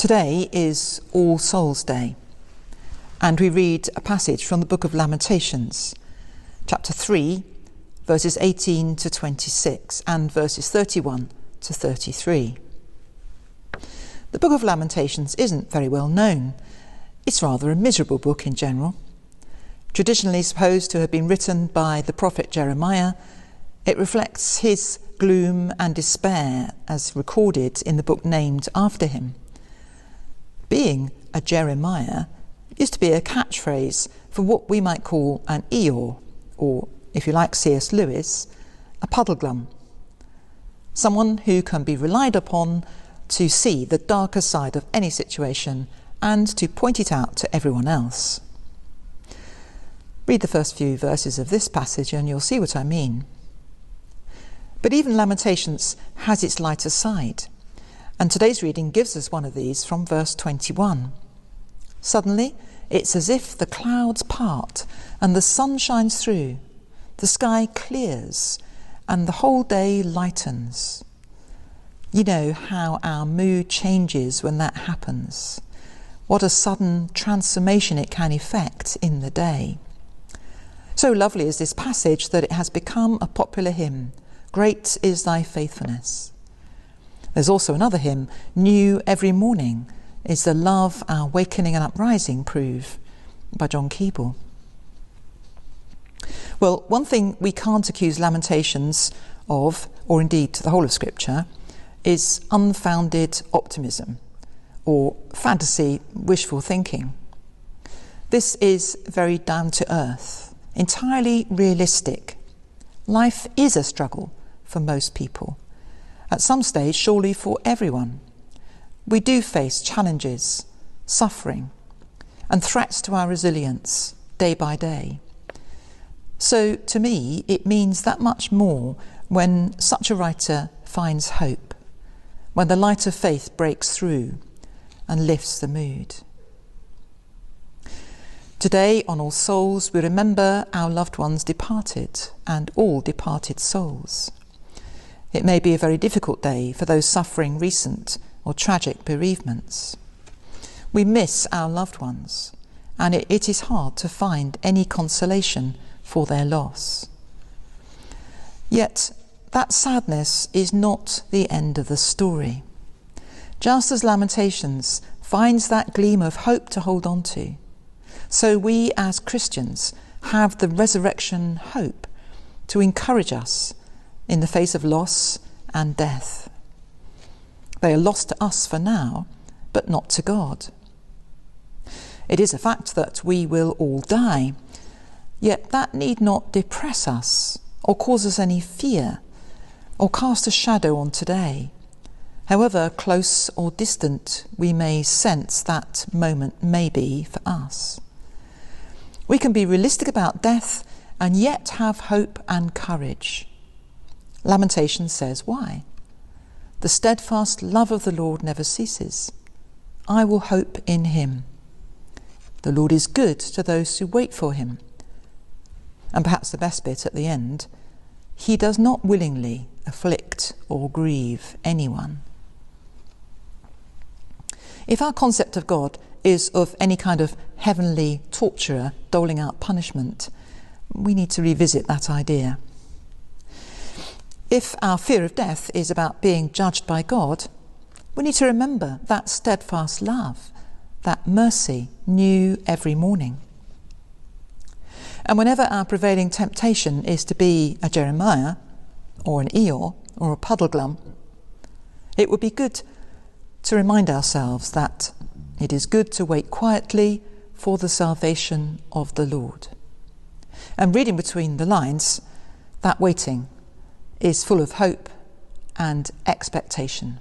Today is All Souls' Day, and we read a passage from the book of Lamentations, chapter 3, verses 18 to 26, and verses 31 to 33. The book of Lamentations isn't very well known. It's rather a miserable book in general. Traditionally supposed to have been written by the prophet Jeremiah, it reflects his gloom and despair as recorded in the book named after him. Being a Jeremiah used to be a catchphrase for what we might call an Eeyore, or, if you like C.S. Lewis, a puddleglum. Someone who can be relied upon to see the darker side of any situation and to point it out to everyone else. Read the first few verses of this passage and you'll see what I mean. But even Lamentations has its lighter side, and today's reading gives us one of these from verse 21. Suddenly, it's as if the clouds part and the sun shines through, the sky clears and the whole day lightens. You know how our mood changes when that happens. What a sudden transformation it can effect in the day. So lovely is this passage that it has become a popular hymn, Great is Thy Faithfulness. There's also another hymn, New Every Morning is the Love Our Wakening and Uprising Prove, by John Keble. Well, one thing we can't accuse Lamentations of, or indeed the whole of Scripture, is unfounded optimism or fantasy wishful thinking. This is very down to earth, entirely realistic. Life is a struggle for most people. At some stage, surely for everyone. We do face challenges, suffering, and threats to our resilience day by day. So to me, it means that much more when such a writer finds hope, when the light of faith breaks through and lifts the mood. Today, on All Souls, we remember our loved ones departed and all departed souls. It may be a very difficult day for those suffering recent or tragic bereavements. We miss our loved ones, and it is hard to find any consolation for their loss. Yet, that sadness is not the end of the story. Just as Lamentations finds that gleam of hope to hold on to, so we as Christians have the resurrection hope to encourage us in the face of loss and death. They are lost to us for now, but not to God. It is a fact that we will all die, yet that need not depress us or cause us any fear or cast a shadow on today, however close or distant we may sense that moment may be for us. We can be realistic about death and yet have hope and courage. Lamentations says why. The steadfast love of the Lord never ceases. I will hope in him. The Lord is good to those who wait for him. And perhaps the best bit at the end, he does not willingly afflict or grieve anyone. If our concept of God is of any kind of heavenly torturer doling out punishment, we need to revisit that idea. If our fear of death is about being judged by God, we need to remember that steadfast love, that mercy new every morning. And whenever our prevailing temptation is to be a Jeremiah or an Eeyore or a puddleglum, it would be good to remind ourselves that it is good to wait quietly for the salvation of the Lord. And reading between the lines, that waiting is full of hope and expectation.